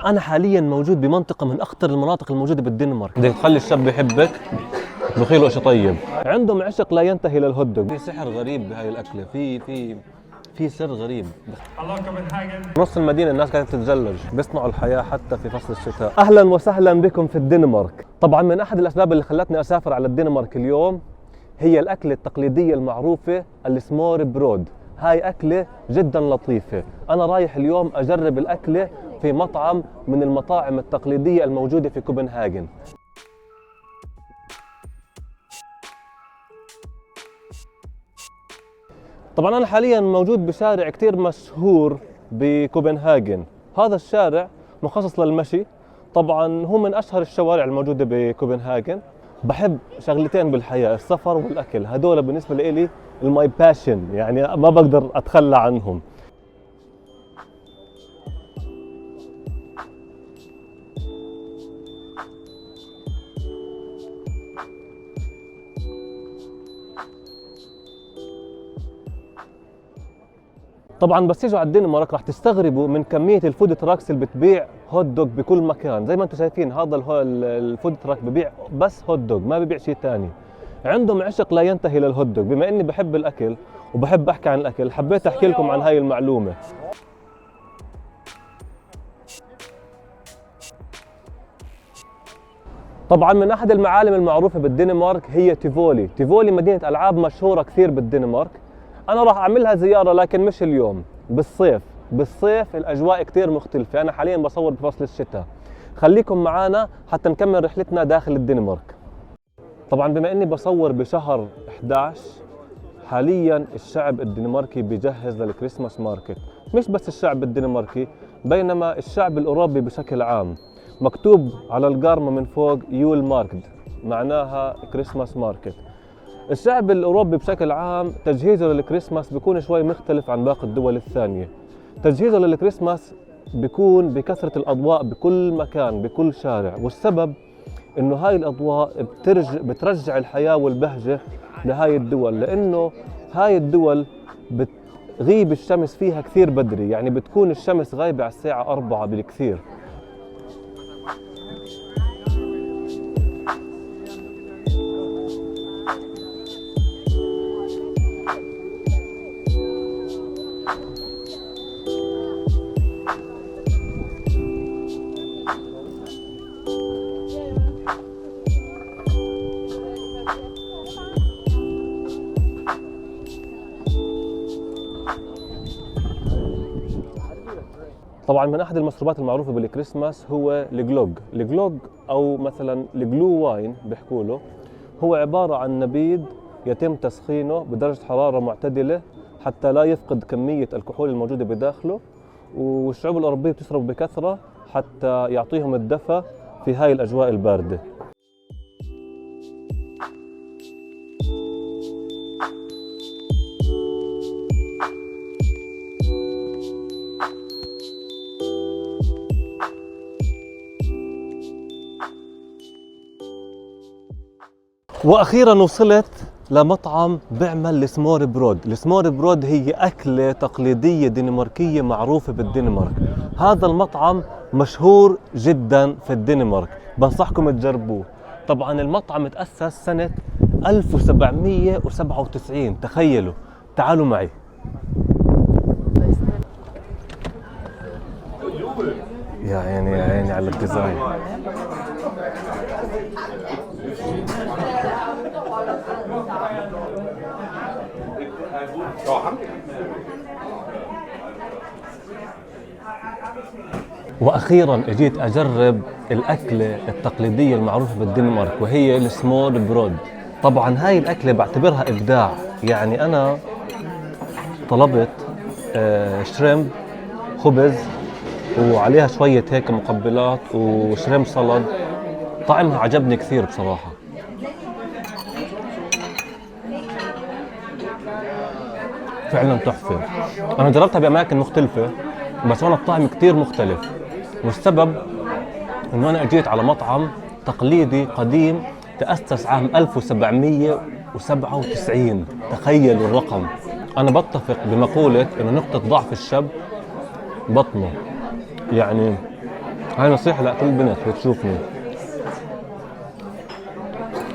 أنا حاليا موجود بمنطقة من أخطر المناطق الموجودة بالدنمارك. بدك تخلي الشاب يحبك بخيله شيء طيب. عندهم عشق لا ينتهي للهوت دوغ. في سحر غريب بهاي الأكلة، في سر غريب. نص المدينة الناس قاعدة تتزلج، بيصنعوا الحياة حتى في فصل الشتاء. أهلا وسهلا بكم في الدنمارك. طبعا من أحد الأسباب اللي خلتني أسافر على الدنمارك اليوم هي الأكلة التقليدية المعروفة السمور برود. هاي أكلة جدا لطيفة. أنا رايح اليوم أجرب الأكلة في مطعم من المطاعم التقليدية الموجودة في كوبنهاجن. طبعا أنا حاليا موجود بشارع كتير مشهور بكوبنهاجن. هذا الشارع مخصص للمشي. طبعا هو من أشهر الشوارع الموجودة بكوبنهاجن. بحب شغلتين بالحياة، السفر والأكل. هدول بالنسبة لي الماي باشن، يعني ما بقدر أتخلى عنهم. طبعا بس تيجوا على الدنمارك راح تستغربوا من كميه الفود تراكس اللي بتبيع هوت دوغ بكل مكان. زي ما انتم شايفين هذا الفود تراك ببيع بس هوت دوغ، ما ببيع شيء ثاني. عندهم عشق لا ينتهي للهوت دوغ. بما اني بحب الاكل وبحب احكي عن الاكل، حبيت احكي لكم عن هاي المعلومه. طبعا من احد المعالم المعروفه بالدنمارك هي تيفولي. تيفولي مدينه العاب مشهوره كثير بالدنمارك. انا راح اعملها زياره لكن مش اليوم، بالصيف الاجواء كثير مختلفه. انا حاليا بصور بفصل الشتاء. خليكم معنا حتى نكمل رحلتنا داخل الدنمارك. طبعا بما اني بصور بشهر 11 حاليا الشعب الدنماركي بيجهز للكريسماس ماركت. مش بس الشعب الدنماركي بينما الشعب الاوروبي بشكل عام. مكتوب على القارمه من فوق يول ماركت، معناها كريسماس ماركت. الشعب الأوروبي بشكل عام تجهيزه للكريسماس بيكون شوي مختلف عن باقي الدول الثانية. تجهيزه للكريسماس بيكون بكثرة الأضواء بكل مكان بكل شارع، والسبب إنه هاي الأضواء بترجع الحياة والبهجة لهاي الدول، لأنه هاي الدول بتغيب الشمس فيها كثير بدري، يعني بتكون الشمس غايبة على الساعة 4 بالكثير. طبعا من احد المشروبات المعروفه بالكريسماس هو الجلوغ او مثلا الجلو واين بيحكوا له. هو عباره عن نبيذ يتم تسخينه بدرجه حراره معتدله حتى لا يفقد كميه الكحول الموجوده بداخله، والشعوب الاوروبيه بتشرب بكثره حتى يعطيهم الدفء في هاي الاجواء البارده. واخيرا وصلت لمطعم بيعمل السمور برود. السمور برود هي اكله تقليديه دنماركيه معروفه بالدنمارك. هذا المطعم مشهور جدا في الدنمارك، بنصحكم تجربوه. طبعا المطعم تاسس سنه 1797. تخيلوا، تعالوا معي. يا عيني على الديزاين. واخيرا اجيت اجرب الاكله التقليديه المعروفه بالدنمارك وهي السمور برود. طبعا هاي الاكله بعتبرها ابداع. يعني انا طلبت شريمب خبز وعليها شويه هيك مقبلات وشريمب سلطه. طعمها عجبني كثير بصراحه. فعلا تحفه. انا جربتها باماكن مختلفه بس انا الطعم كثير مختلف، والسبب انه انا اجيت على مطعم تقليدي قديم تأسس عام 1797. تخيلوا الرقم. انا بتفق بمقولة انه نقطة ضعف الشاب بطنه. يعني هاي نصيحة لكل بنت بتشوفني،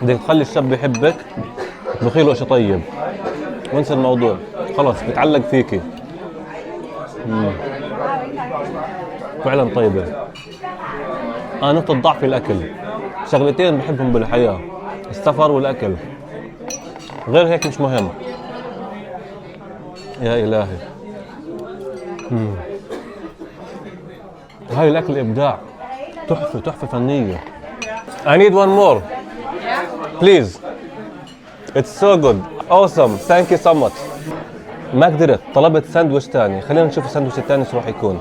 بدك تخلي الشاب يحبك بخيله اشي طيب وانسى الموضوع، خلص بتعلق فيكي. فعلا طيبة. انا نقطة ضعفي الاكل، شغلتين بحبهم بالحياة، السفر والاكل، غير هيك مش مهم. يا الهي. هاي الاكل ابداع، تحفة تحفة فنية. I need one more please. It's so good. Awesome. Thank you so much. ما قدرت، طلبت ساندويش تاني، خلينا نشوف الساندويش التاني شو راح يكون.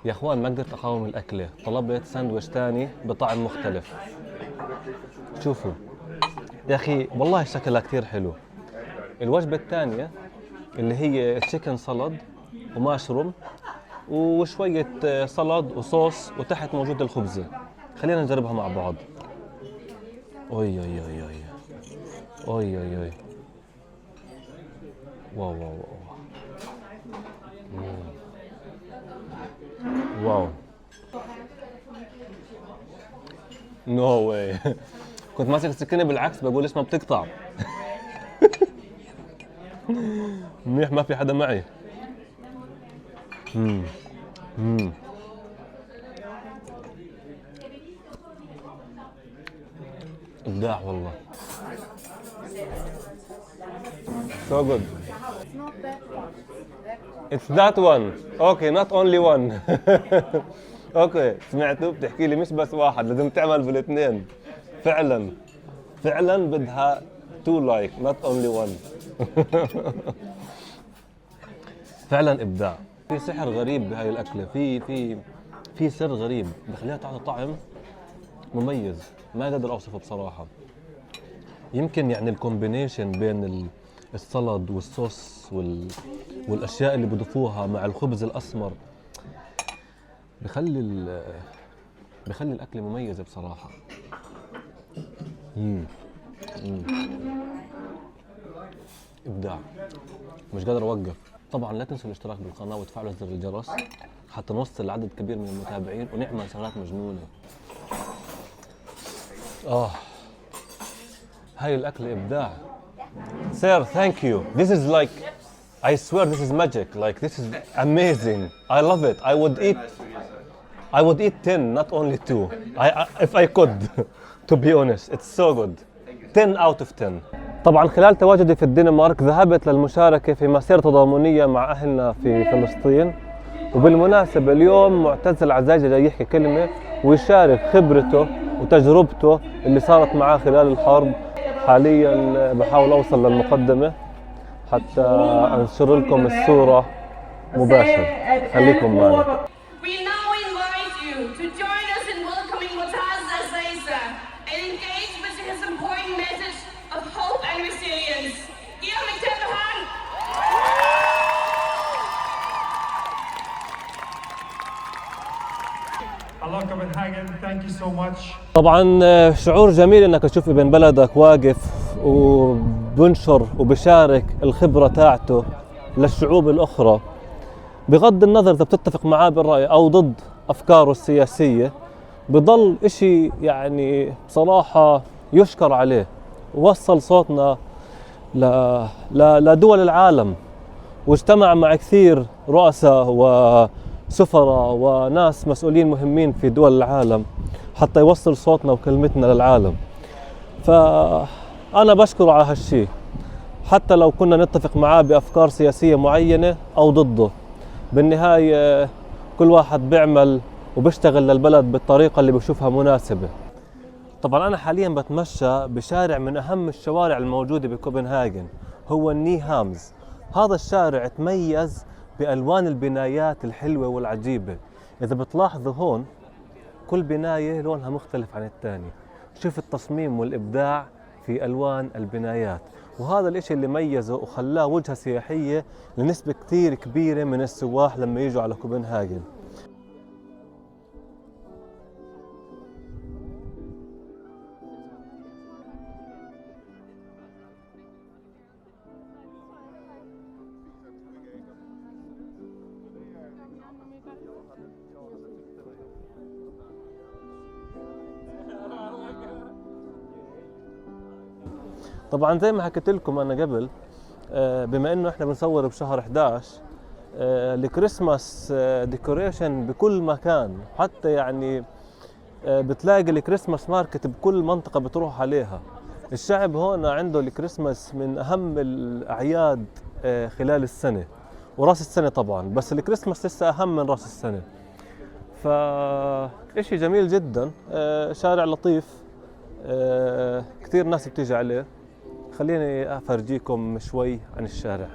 يا اخوان ما قدرت اقاوم الاكله، طلبت ساندويش تاني بطعم مختلف. شوفوا يا اخي والله شكلها كثير حلو. الوجبه الثانيه اللي هي تشيكن سلاد وماشروم وشويه سلاد وصوص وتحت موجود الخبزه. خلينا نجربها مع بعض. اوي اوي اوي اوي اوي اوي اوي. واو واو واو. واو. نو واي. كنت ماسك السكينة بالعكس بقول ليش ما بتقطع. منيح ما في حدا معي. ابداع والله. So good. It's that one. Okay, not only one. اوكي سمعتوا بتحكي لي مش بس واحد، لازم تعمل بالاثنين. فعلا فعلا بدها two like not only one. فعلا ابداع. في سحر غريب بهاي الاكله، في سر غريب بخليها تعطي طعم مميز ما قادر اوصفه بصراحه. يمكن يعني الكومبينيشن بين السلطه والصوص والاشياء اللي بضيفوها مع الخبز الاسمر بخلي الاكله مميزه بصراحه. ابداع، مش قادر اوقف. طبعا لا تنسوا الاشتراك بالقناه وتفعلوا زر الجرس حتى نوصل لعدد كبير من المتابعين ونعمل شغلات مجنونه. هاي الاكل ابداع. Sir, thank you. This is like, I swear this is magic. Like this is amazing. I love it. I would eat 10, not only 2. If I could, to be honest. It's so good. 10 out of 10. طبعا خلال تواجدي في الدنمارك ذهبت للمشاركة في مسيرة تضامنية مع أهلنا في فلسطين، وبالمناسبة اليوم معتز العزايجي جاي يحكي كلمة ويشارك خبرته وتجربته اللي صارت معاه خلال الحرب. حاليا بحاول أوصل للمقدمة حتى أنشر لكم الصورة مباشر. خليكم معنا. طبعا شعور جميل انك تشوف ابن بلدك واقف وبنشر وبشارك الخبرة تاعته للشعوب الاخرى، بغض النظر اذا بتتفق معاه بالرأي او ضد افكاره السياسية، بضل اشي يعني بصراحة يشكر عليه. وصل صوتنا لدول العالم، واجتمع مع كثير رؤساء وسفراء وناس مسؤولين مهمين في دول العالم حتى يوصل صوتنا وكلمتنا للعالم. فأنا بشكره على هالشي حتى لو كنا نتفق معاه بأفكار سياسية معينة أو ضده. بالنهاية كل واحد بيعمل وبيشتغل للبلد بالطريقة اللي بشوفها مناسبة. طبعا أنا حاليا بتمشى بشارع من أهم الشوارع الموجودة بكوبنهاجن، هو النيهامز. هذا الشارع تميز بألوان البنايات الحلوة والعجيبة. إذا بتلاحظوا هون كل بناية لونها مختلف عن الثاني. شوف التصميم والإبداع في ألوان البنايات، وهذا الإشي اللي ميزه وخلاه وجهة سياحية لنسبة كثير كبيرة من السواح لما يجوا على كوبنهاجن. طبعا زي ما حكيت لكم انا قبل، بما انه احنا بنصور بشهر 11، الكريسماس ديكوريشن بكل مكان، حتى يعني بتلاقي الكريسماس ماركت بكل منطقة بتروح عليها. الشعب هون عنده الكريسماس من أهم الأعياد خلال السنة، وراس السنة طبعا، بس الكريسماس لسه أهم من راس السنة. فإشي جميل جدا، شارع لطيف، كثير ناس بتيجي عليه. خليني أفرجيكم شوي عن الشارع.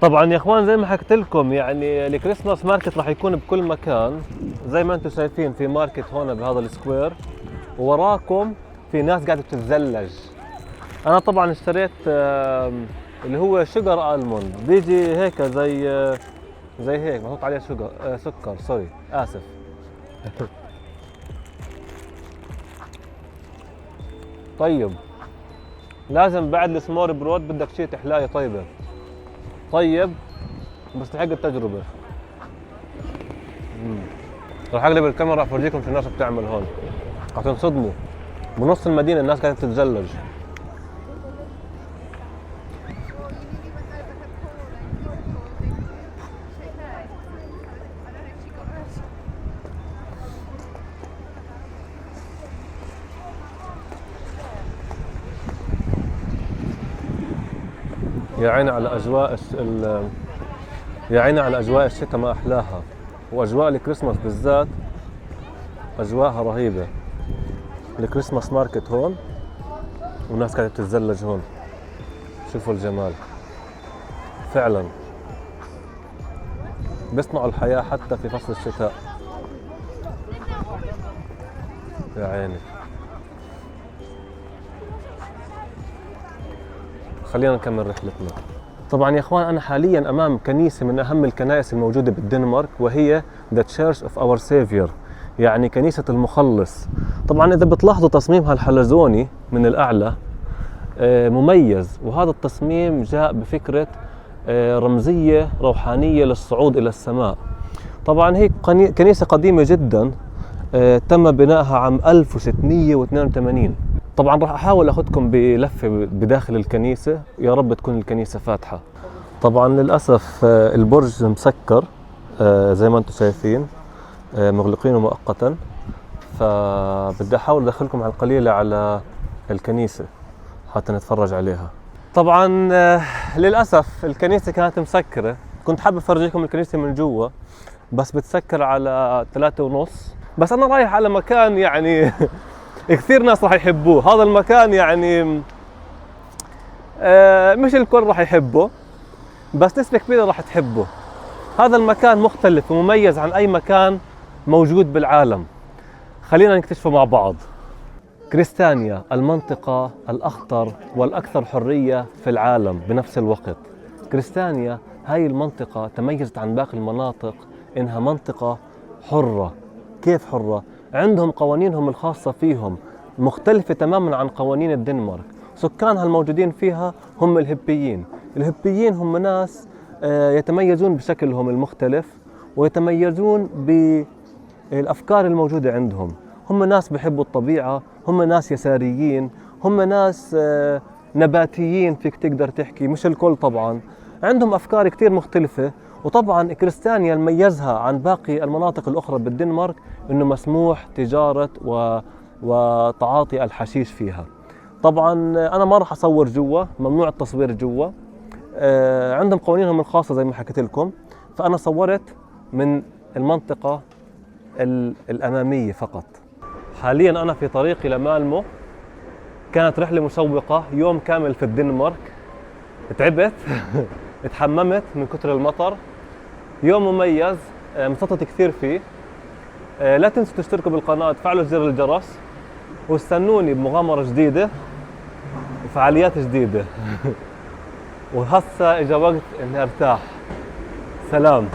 طبعا يا اخوان زي ما حكيت لكم، يعني الكريسماس ماركت راح يكون بكل مكان. زي ما انتم شايفين في ماركت هون بهذا السكوير، ووراكم في ناس قاعده بتتزلج. انا طبعا اشتريت اللي هو شجر الموند، بيجي هيك زي هيك محطوط عليه سكر، سوري اسف. طيب لازم بعد السمور برود بدك شيء تحلايه طيبه. طيب بس تحق التجربة. راح اقلب الكاميرا راح افرجيكم شو الناس بتعمل هون. حتنصدموا، بنص المدينة الناس قاعدة تتزلج. يا عيني على اجواء يا عيني على اجواء الشتاء ما احلاها، واجواء الكريسماس بالذات اجواءها رهيبه. الكريسماس ماركت هون والناس قاعده تتزلج هون. شوفوا الجمال، فعلا بيصنعوا الحياه حتى في فصل الشتاء. يا عيني. خلينا نكمل رحلتنا. طبعا يا اخوان انا حاليا امام كنيسه من اهم الكنائس الموجوده بالدنمارك، وهي The Church of Our Savior، يعني كنيسه المخلص. طبعا اذا بتلاحظوا تصميمها الحلزوني من الاعلى مميز، وهذا التصميم جاء بفكره رمزيه روحانيه للصعود الى السماء. طبعا هي كنيسه قديمه جدا، تم بنائها عام 1682. طبعا راح احاول اخذكم بلفه بداخل الكنيسه، يا رب تكون الكنيسه فاتحه. طبعا للاسف البرج مسكر زي ما انتم شايفين، مغلقينه مؤقتا، فبدي احاول ادخلكم على القليله على الكنيسه حتى نتفرج عليها. طبعا للاسف الكنيسه كانت مسكره، كنت حابب افرجيكم الكنيسه من جوا بس بتسكر على 3:30. بس انا رايح على مكان يعني كثير ناس راح يحبوه. هذا المكان يعني مش الكل راح يحبه، بس نسبة كبيرة راح تحبه. هذا المكان مختلف ومميز عن أي مكان موجود بالعالم. خلينا نكتشفه مع بعض. كريستانيا، المنطقة الأخطر والأكثر حرية في العالم بنفس الوقت. كريستانيا هاي المنطقة تميزت عن باقي المناطق إنها منطقة حرة. كيف حرة؟ عندهم قوانينهم الخاصة فيهم مختلفة تماما عن قوانين الدنمارك. سكانها الموجودين فيها هم الهبيين. الهبيين هم ناس يتميزون بشكلهم المختلف، ويتميزون بالأفكار الموجودة عندهم. هم ناس بيحبوا الطبيعة، هم ناس يساريين، هم ناس نباتيين فيك تقدر تحكي، مش الكل طبعا. عندهم أفكار كتير مختلفة. وطبعا كريستانيا ميزها عن باقي المناطق الأخرى بالدنمارك إنه مسموح تجارة وتعاطي الحشيش فيها. طبعا أنا ما راح أصور جوا، ممنوع التصوير جوا. عندهم قوانينهم الخاصة زي ما حكيت لكم، فأنا صورت من المنطقة الأمامية فقط. حاليا أنا في طريقي لمالمو. كانت رحلة مشوقة، يوم كامل في الدنمارك. تعبت اتحممت من كتر المطر. يوم مميز، انبسطت كثير فيه. لا تنسوا تشتركوا بالقناة وتفعلوا زر الجرس، واستنوني بمغامرة جديدة وفعاليات جديدة. وهسه اجا وقت اني ارتاح. سلام.